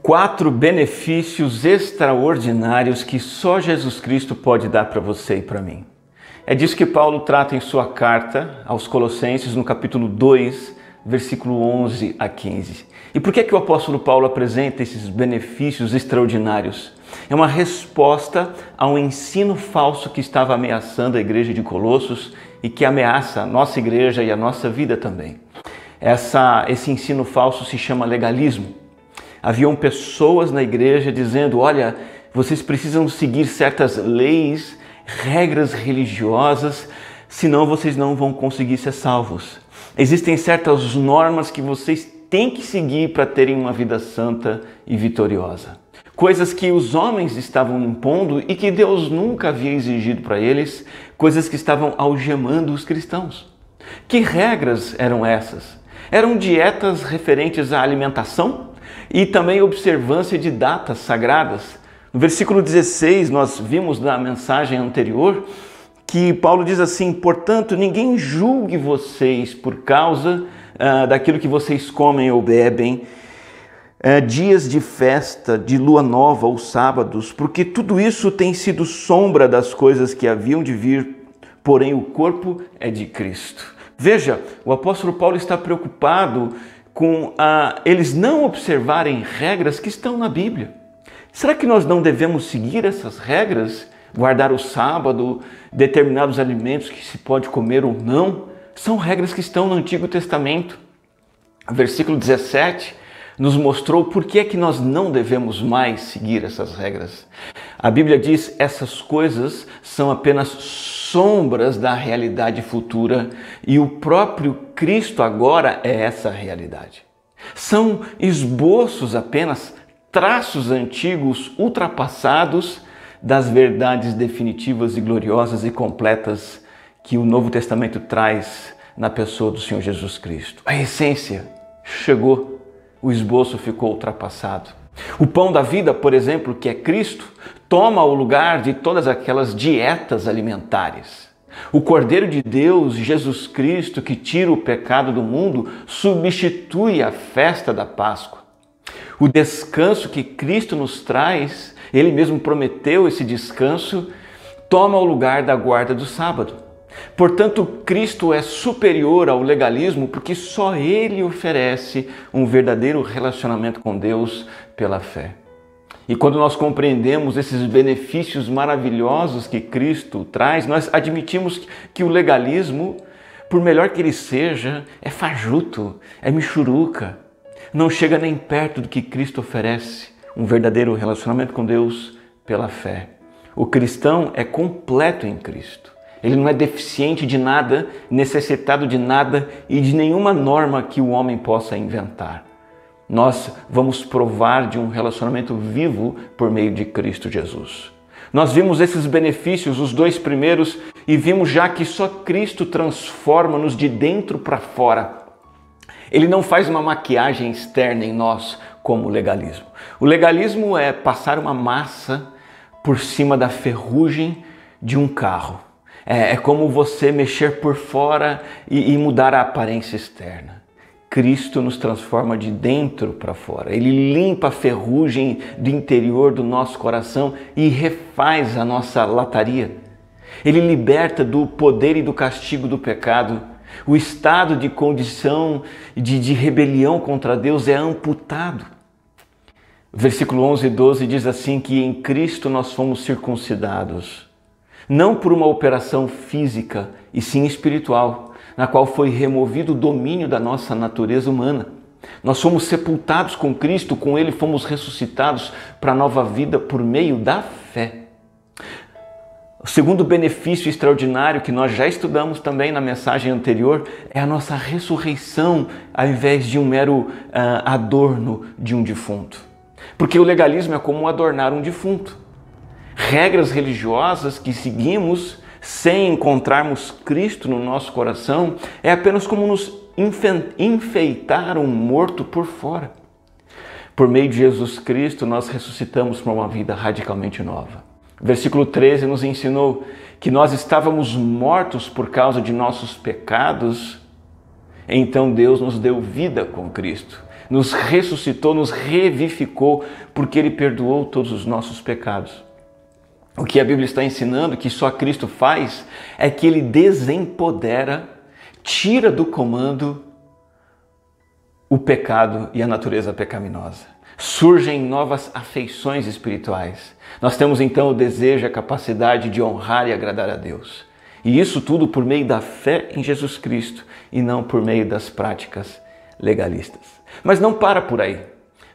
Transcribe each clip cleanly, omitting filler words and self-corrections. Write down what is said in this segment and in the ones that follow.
4 benefícios extraordinários que só Jesus Cristo pode dar para você e para mim. É disso que Paulo trata em sua carta aos Colossenses, no capítulo 2, versículo 11 a 15. E por que o apóstolo Paulo apresenta esses benefícios extraordinários? É uma resposta a um ensino falso que estava ameaçando a igreja de Colossos e que ameaça a nossa igreja e a nossa vida também. Esse ensino falso se chama legalismo. Haviam pessoas na igreja dizendo, olha, vocês precisam seguir certas leis, regras religiosas, senão vocês não vão conseguir ser salvos. Existem certas normas que vocês têm que seguir para terem uma vida santa e vitoriosa. Coisas que os homens estavam impondo e que Deus nunca havia exigido para eles, coisas que estavam algemando os cristãos. Que regras eram essas? Eram dietas referentes à alimentação e também observância de datas sagradas. No versículo 16, nós vimos na mensagem anterior que Paulo diz assim, portanto, ninguém julgue vocês por causa daquilo que vocês comem ou bebem, dias de festa, de lua nova ou sábados, porque tudo isso tem sido sombra das coisas que haviam de vir, porém o corpo é de Cristo. Veja, o apóstolo Paulo está preocupado com eles não observarem regras que estão na Bíblia. Será que nós não devemos seguir essas regras? Guardar o sábado, determinados alimentos que se pode comer ou não? São regras que estão no Antigo Testamento. O versículo 17 nos mostrou por que é que nós não devemos mais seguir essas regras. A Bíblia diz, essas coisas são apenas sombras da realidade futura e o próprio Cristo agora é essa realidade. São esboços apenas, traços antigos ultrapassados das verdades definitivas e gloriosas e completas que o Novo Testamento traz na pessoa do Senhor Jesus Cristo. A essência chegou, o esboço ficou ultrapassado. O pão da vida, por exemplo, que é Cristo, toma o lugar de todas aquelas dietas alimentares. O Cordeiro de Deus, Jesus Cristo, que tira o pecado do mundo, substitui a festa da Páscoa. O descanso que Cristo nos traz, Ele mesmo prometeu esse descanso, toma o lugar da guarda do sábado. Portanto, Cristo é superior ao legalismo porque só Ele oferece um verdadeiro relacionamento com Deus pela fé. E quando nós compreendemos esses benefícios maravilhosos que Cristo traz, nós admitimos que o legalismo, por melhor que ele seja, é fajuto, é michuruca, não chega nem perto do que Cristo oferece, um verdadeiro relacionamento com Deus pela fé. O cristão é completo em Cristo. Ele não é deficiente de nada, necessitado de nada e de nenhuma norma que o homem possa inventar. Nós vamos provar de um relacionamento vivo por meio de Cristo Jesus. Nós vimos esses benefícios, os 2 primeiros, e vimos já que só Cristo transforma-nos de dentro para fora. Ele não faz uma maquiagem externa em nós como o legalismo. O legalismo é passar uma massa por cima da ferrugem de um carro. É como você mexer por fora e mudar a aparência externa. Cristo nos transforma de dentro para fora. Ele limpa a ferrugem do interior do nosso coração e refaz a nossa lataria. Ele liberta do poder e do castigo do pecado. O estado de condição de rebelião contra Deus é amputado. Versículo 11 e 12 diz assim que em Cristo nós fomos circuncidados. Não por uma operação física, e sim espiritual, na qual foi removido o domínio da nossa natureza humana. Nós fomos sepultados com Cristo, com Ele fomos ressuscitados para a nova vida por meio da fé. O segundo benefício extraordinário que nós já estudamos também na mensagem anterior é a nossa ressurreição, ao invés de um mero adorno de um defunto. Porque o legalismo é como adornar um defunto. Regras religiosas que seguimos sem encontrarmos Cristo no nosso coração é apenas como nos enfeitar um morto por fora. Por meio de Jesus Cristo, nós ressuscitamos para uma vida radicalmente nova. Versículo 13 nos ensinou que nós estávamos mortos por causa de nossos pecados, então Deus nos deu vida com Cristo. nos ressuscitou, nos revivificou, porque Ele perdoou todos os nossos pecados. O que a Bíblia está ensinando, que só Cristo faz, é que Ele desempodera, tira do comando o pecado e a natureza pecaminosa. Surgem novas afeições espirituais. Nós temos então o desejo, a capacidade de honrar e agradar a Deus. E isso tudo por meio da fé em Jesus Cristo e não por meio das práticas legalistas. Mas não para por aí.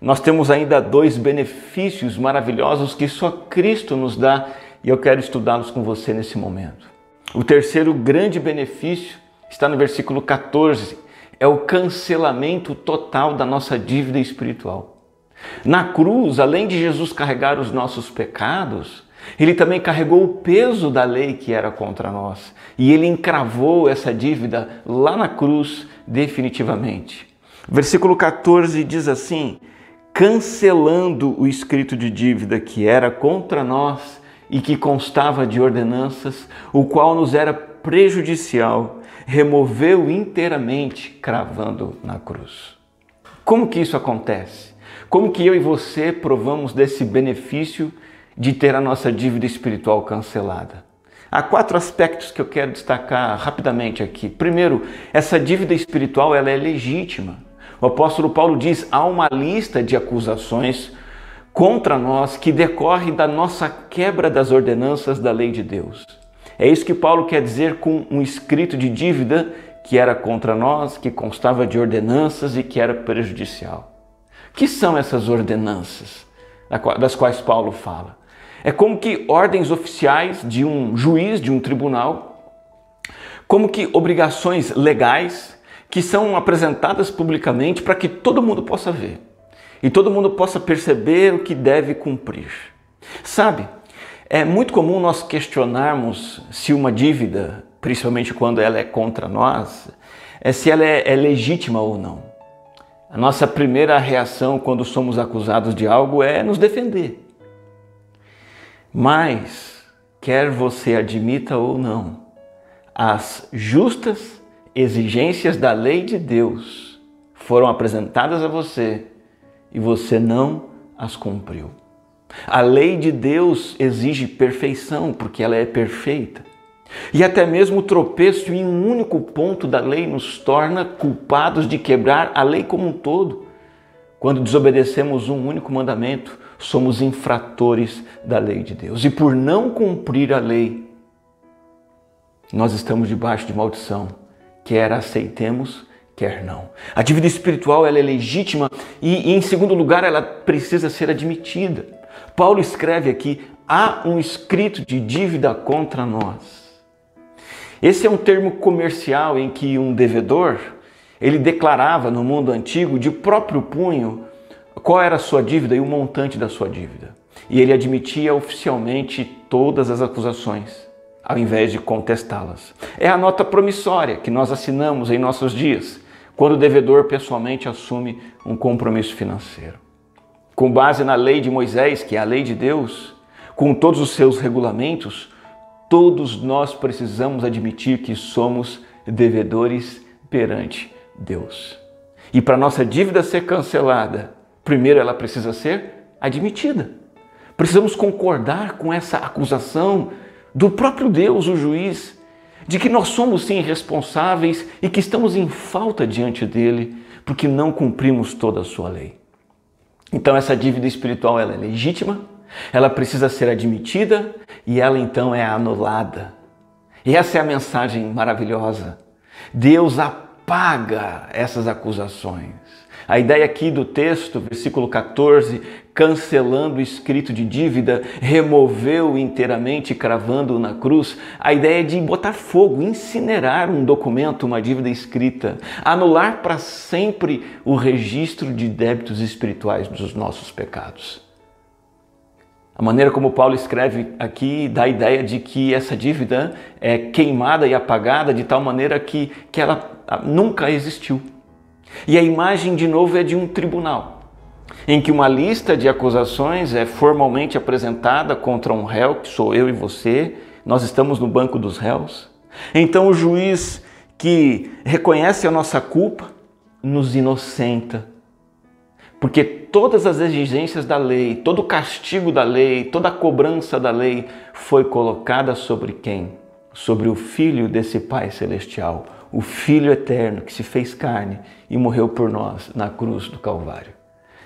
Nós temos ainda 2 benefícios maravilhosos que só Cristo nos dá e eu quero estudá-los com você nesse momento. O terceiro grande benefício está no versículo 14. É o cancelamento total da nossa dívida espiritual. Na cruz, além de Jesus carregar os nossos pecados, Ele também carregou o peso da lei que era contra nós. E Ele encravou essa dívida lá na cruz definitivamente. Versículo 14 diz assim: cancelando o escrito de dívida que era contra nós e que constava de ordenanças, o qual nos era prejudicial, removeu inteiramente, cravando na cruz. Como que isso acontece? Como que eu e você provamos desse benefício de ter a nossa dívida espiritual cancelada? Há 4 aspectos que eu quero destacar rapidamente aqui. Primeiro, essa dívida espiritual ela é legítima. O apóstolo Paulo diz: há uma lista de acusações contra nós que decorre da nossa quebra das ordenanças da lei de Deus. É isso que Paulo quer dizer com um escrito de dívida que era contra nós, que constava de ordenanças e que era prejudicial. O que são essas ordenanças das quais Paulo fala? É como que ordens oficiais de um juiz, de um tribunal, como que obrigações legais que são apresentadas publicamente para que todo mundo possa ver e todo mundo possa perceber o que deve cumprir. Sabe, é muito comum nós questionarmos se uma dívida, principalmente quando ela é contra nós, se ela é legítima ou não. A nossa primeira reação quando somos acusados de algo é nos defender. Mas, quer você admita ou não, as justas exigências da lei de Deus foram apresentadas a você e você não as cumpriu. A lei de Deus exige perfeição porque ela é perfeita. E até mesmo o tropeço em um único ponto da lei nos torna culpados de quebrar a lei como um todo. Quando desobedecemos um único mandamento, somos infratores da lei de Deus. E por não cumprir a lei, nós estamos debaixo de maldição, quer aceitemos, quer não. A dívida espiritual ela é legítima e, em segundo lugar, ela precisa ser admitida. Paulo escreve aqui: há um escrito de dívida contra nós. Esse é um termo comercial em que um devedor, ele declarava no mundo antigo de próprio punho qual era a sua dívida e o montante da sua dívida. E ele admitia oficialmente todas as acusações, ao invés de contestá-las. É a nota promissória que nós assinamos em nossos dias, quando o devedor pessoalmente assume um compromisso financeiro. Com base na lei de Moisés, que é a lei de Deus, com todos os seus regulamentos, todos nós precisamos admitir que somos devedores perante Deus. E para nossa dívida ser cancelada, primeiro ela precisa ser admitida. Precisamos concordar com essa acusação do próprio Deus, o juiz, de que nós somos sim responsáveis e que estamos em falta diante dele, porque não cumprimos toda a sua lei. Então essa dívida espiritual ela é legítima, ela precisa ser admitida e ela então é anulada. E essa é a mensagem maravilhosa. Deus apaga essas acusações. A ideia aqui do texto, versículo 14, cancelando o escrito de dívida, removeu inteiramente, cravando-o na cruz. A ideia é de botar fogo, incinerar um documento, uma dívida escrita, anular para sempre o registro de débitos espirituais dos nossos pecados. A maneira como Paulo escreve aqui dá a ideia de que essa dívida é queimada e apagada de tal maneira que ela nunca existiu. E a imagem, de novo, é de um tribunal, em que uma lista de acusações é formalmente apresentada contra um réu, que sou eu e você, nós estamos no banco dos réus. Então o juiz que reconhece a nossa culpa nos inocenta Porque todas as exigências da lei, todo o castigo da lei, toda a cobrança da lei foi colocada sobre quem? Sobre o Filho desse Pai Celestial, o Filho Eterno que se fez carne e morreu por nós na cruz do Calvário.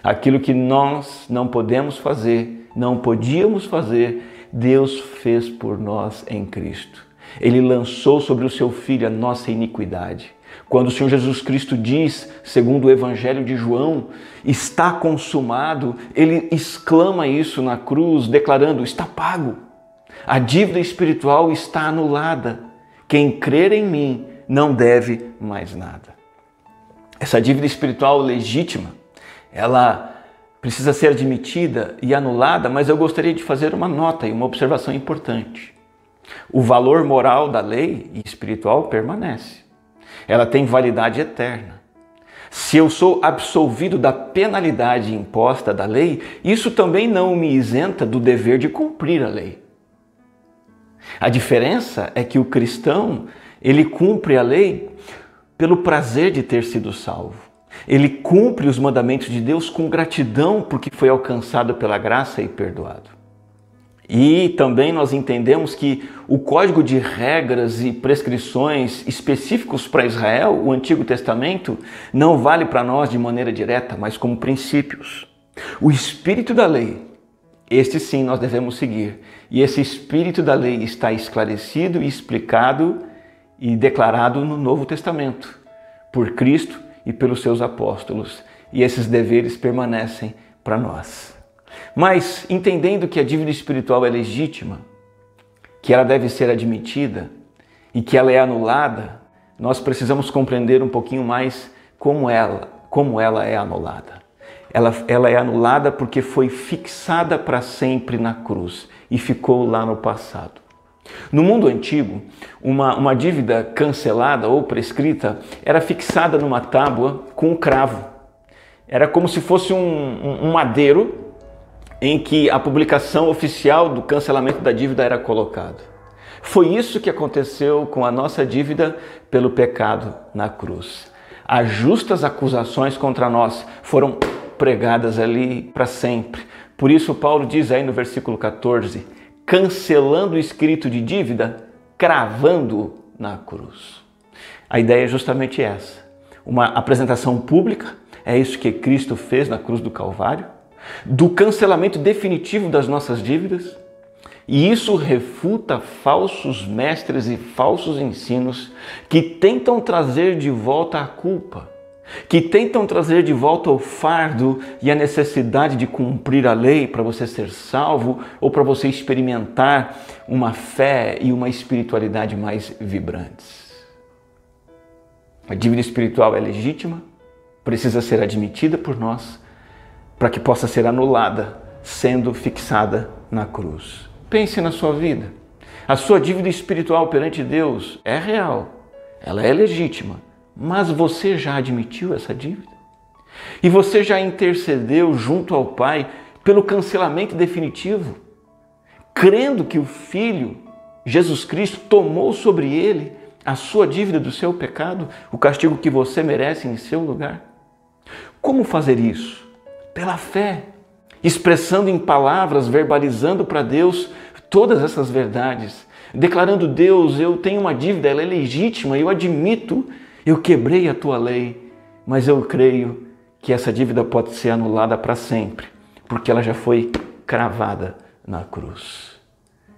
Aquilo que nós não podemos fazer, não podíamos fazer, Deus fez por nós em Cristo. Ele lançou sobre o seu Filho a nossa iniquidade. Quando o Senhor Jesus Cristo diz, segundo o Evangelho de João, está consumado, ele exclama isso na cruz, declarando, está pago. A dívida espiritual está anulada. Quem crer em mim não deve mais nada. Essa dívida espiritual legítima, ela precisa ser admitida e anulada, mas eu gostaria de fazer uma nota e uma observação importante. O valor moral da lei e espiritual permanece. Ela tem validade eterna. Se eu sou absolvido da penalidade imposta da lei, isso também não me isenta do dever de cumprir a lei. A diferença é que o cristão, ele cumpre a lei pelo prazer de ter sido salvo. Ele cumpre os mandamentos de Deus com gratidão porque foi alcançado pela graça e perdoado. E também nós entendemos que o código de regras e prescrições específicos para Israel, o Antigo Testamento, não vale para nós de maneira direta, mas como princípios. O espírito da lei, este sim nós devemos seguir. E esse espírito da lei está esclarecido e explicado e declarado no Novo Testamento, por Cristo e pelos seus apóstolos. E esses deveres permanecem para nós. Mas, entendendo que a dívida espiritual é legítima, que ela deve ser admitida e que ela é anulada, nós precisamos compreender um pouquinho mais como ela é anulada. Ela é anulada porque foi fixada para sempre na cruz e ficou lá no passado. No mundo antigo, uma dívida cancelada ou prescrita era fixada numa tábua com um cravo. Era como se fosse um madeiro em que a publicação oficial do cancelamento da dívida era colocada. Foi isso que aconteceu com a nossa dívida pelo pecado na cruz. As justas acusações contra nós foram pregadas ali para sempre. Por isso Paulo diz aí no versículo 14, cancelando o escrito de dívida, cravando-o na cruz. A ideia é justamente essa. Uma apresentação pública, é isso que Cristo fez na cruz do Calvário, do cancelamento definitivo das nossas dívidas, e isso refuta falsos mestres e falsos ensinos que tentam trazer de volta a culpa, que tentam trazer de volta o fardo e a necessidade de cumprir a lei para você ser salvo ou para você experimentar uma fé e uma espiritualidade mais vibrantes. A dívida espiritual é legítima, precisa ser admitida por nós, para que possa ser anulada, sendo fixada na cruz. Pense na sua vida. A sua dívida espiritual perante Deus é real, ela é legítima, mas você já admitiu essa dívida? E você já intercedeu junto ao Pai pelo cancelamento definitivo, crendo que o Filho, Jesus Cristo, tomou sobre ele a sua dívida do seu pecado, o castigo que você merece em seu lugar? Como fazer isso? Pela fé, expressando em palavras, verbalizando para Deus todas essas verdades, declarando: Deus, eu tenho uma dívida, ela é legítima, eu admito, eu quebrei a tua lei, mas eu creio que essa dívida pode ser anulada para sempre, porque ela já foi cravada na cruz.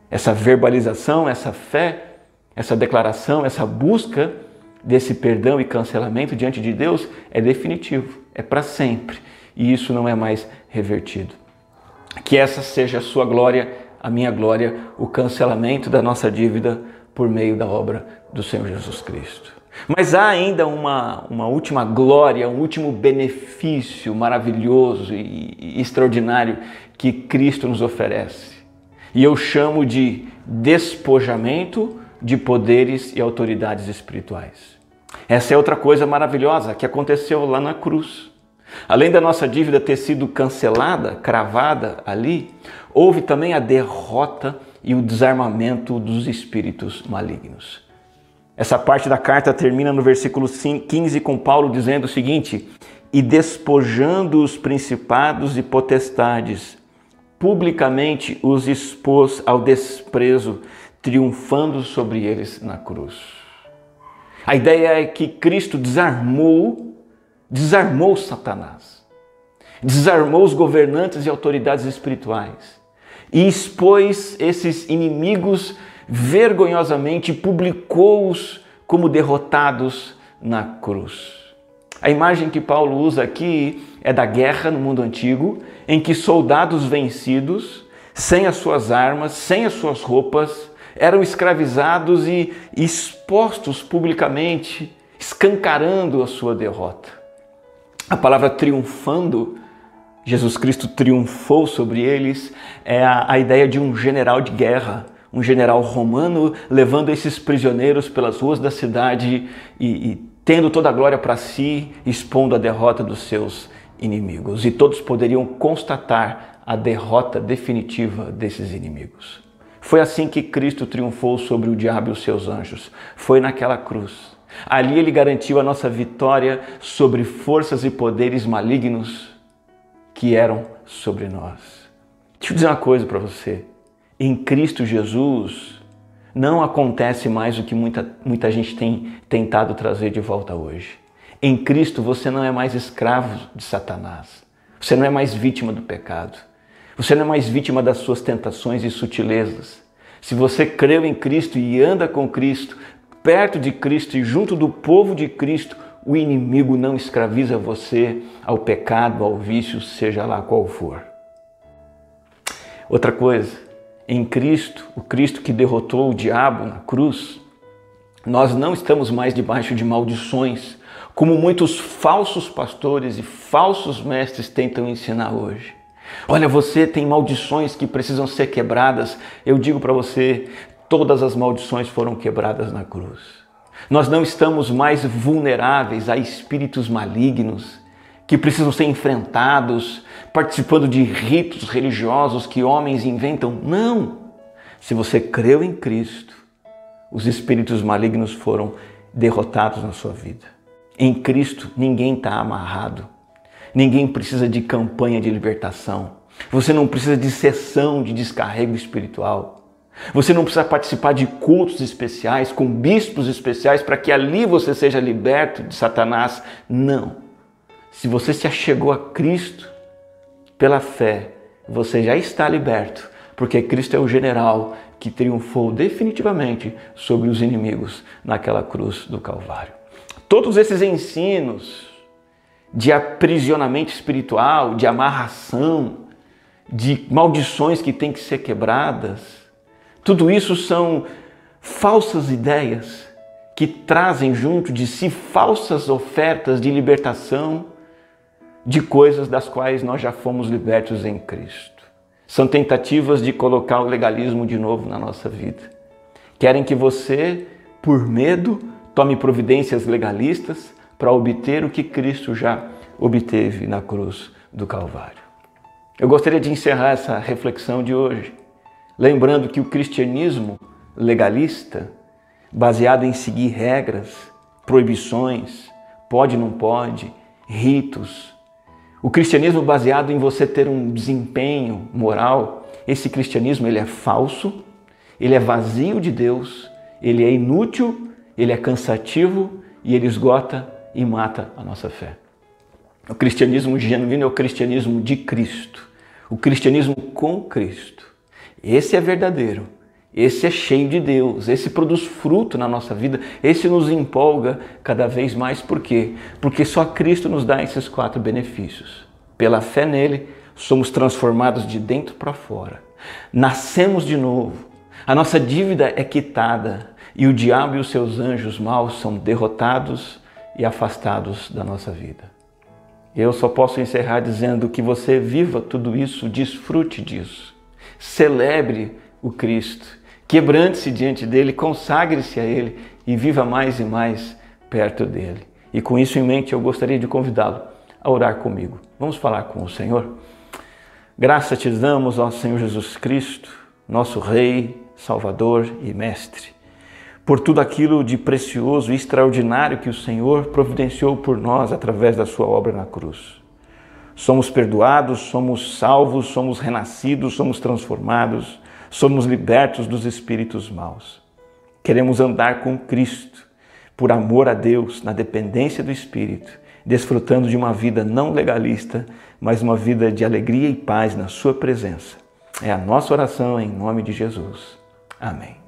Essa verbalização, essa fé, essa declaração, essa busca desse perdão e cancelamento diante de Deus é definitivo, é para sempre. E isso não é mais revertido. Que essa seja a sua glória, a minha glória, o cancelamento da nossa dívida por meio da obra do Senhor Jesus Cristo. Mas há ainda uma última glória, um último benefício maravilhoso e extraordinário que Cristo nos oferece. E eu chamo de despojamento de poderes e autoridades espirituais. Essa é outra coisa maravilhosa que aconteceu lá na cruz. Além da nossa dívida ter sido cancelada, cravada ali, houve também a derrota e o desarmamento dos espíritos malignos. Essa parte da carta termina no versículo 15 com Paulo dizendo o seguinte: e despojando os principados e potestades, publicamente os expôs ao desprezo, triunfando sobre eles na cruz. A ideia é que Cristo desarmou Satanás, desarmou os governantes e autoridades espirituais e expôs esses inimigos vergonhosamente e publicou-os como derrotados na cruz. A imagem que Paulo usa aqui é da guerra no mundo antigo, em que soldados vencidos, sem as suas armas, sem as suas roupas, eram escravizados e expostos publicamente, escancarando a sua derrota. A palavra triunfando, Jesus Cristo triunfou sobre eles, é a ideia de um general de guerra, um general romano levando esses prisioneiros pelas ruas da cidade e tendo toda a glória para si, expondo a derrota dos seus inimigos. E todos poderiam constatar a derrota definitiva desses inimigos. Foi assim que Cristo triunfou sobre o diabo e os seus anjos. Foi naquela cruz. Ali ele garantiu a nossa vitória sobre forças e poderes malignos que eram sobre nós. Deixa eu dizer uma coisa para você. Em Cristo Jesus não acontece mais o que muita gente tem tentado trazer de volta hoje. Em Cristo você não é mais escravo de Satanás. Você não é mais vítima do pecado. Você não é mais vítima das suas tentações e sutilezas. Se você creu em Cristo e anda com Cristo, perto de Cristo e junto do povo de Cristo, o inimigo não escraviza você ao pecado, ao vício, seja lá qual for. Outra coisa, em Cristo, o Cristo que derrotou o diabo na cruz, nós não estamos mais debaixo de maldições, como muitos falsos pastores e falsos mestres tentam ensinar hoje. Olha, você tem maldições que precisam ser quebradas. Eu digo para você, todas as maldições foram quebradas na cruz. Nós não estamos mais vulneráveis a espíritos malignos que precisam ser enfrentados, participando de ritos religiosos que homens inventam. Não! Se você creu em Cristo, os espíritos malignos foram derrotados na sua vida. Em Cristo, ninguém está amarrado. Ninguém precisa de campanha de libertação. Você não precisa de sessão de descarrego espiritual. Você não precisa participar de cultos especiais, com bispos especiais, para que ali você seja liberto de Satanás. Não. Se você se achegou a Cristo pela fé, você já está liberto, porque Cristo é o general que triunfou definitivamente sobre os inimigos naquela cruz do Calvário. Todos esses ensinos de aprisionamento espiritual, de amarração, de maldições que têm que ser quebradas, tudo isso são falsas ideias que trazem junto de si falsas ofertas de libertação de coisas das quais nós já fomos libertos em Cristo. São tentativas de colocar o legalismo de novo na nossa vida. Querem que você, por medo, tome providências legalistas para obter o que Cristo já obteve na cruz do Calvário. Eu gostaria de encerrar essa reflexão de hoje, lembrando que o cristianismo legalista, baseado em seguir regras, proibições, pode, não pode, ritos, o cristianismo baseado em você ter um desempenho moral, esse cristianismo ele é falso, ele é vazio de Deus, ele é inútil, ele é cansativo e ele esgota e mata a nossa fé. O cristianismo genuíno é o cristianismo de Cristo, o cristianismo com Cristo. Esse é verdadeiro, esse é cheio de Deus, esse produz fruto na nossa vida, esse nos empolga cada vez mais. Por quê? Porque só Cristo nos dá esses 4 benefícios. Pela fé nele, somos transformados de dentro para fora. Nascemos de novo, a nossa dívida é quitada e o diabo e os seus anjos maus são derrotados e afastados da nossa vida. Eu só posso encerrar dizendo que você viva tudo isso, desfrute disso, celebre o Cristo, quebrante-se diante dele, consagre-se a ele e viva mais e mais perto dele. E com isso em mente eu gostaria de convidá-lo a orar comigo. Vamos falar com o Senhor? Graça te damos, ó Senhor Jesus Cristo, nosso Rei, Salvador e Mestre, por tudo aquilo de precioso e extraordinário que o Senhor providenciou por nós através da sua obra na cruz. Somos perdoados, somos salvos, somos renascidos, somos transformados, somos libertos dos espíritos maus. Queremos andar com Cristo, por amor a Deus, na dependência do Espírito, desfrutando de uma vida não legalista, mas uma vida de alegria e paz na sua presença. É a nossa oração em nome de Jesus. Amém.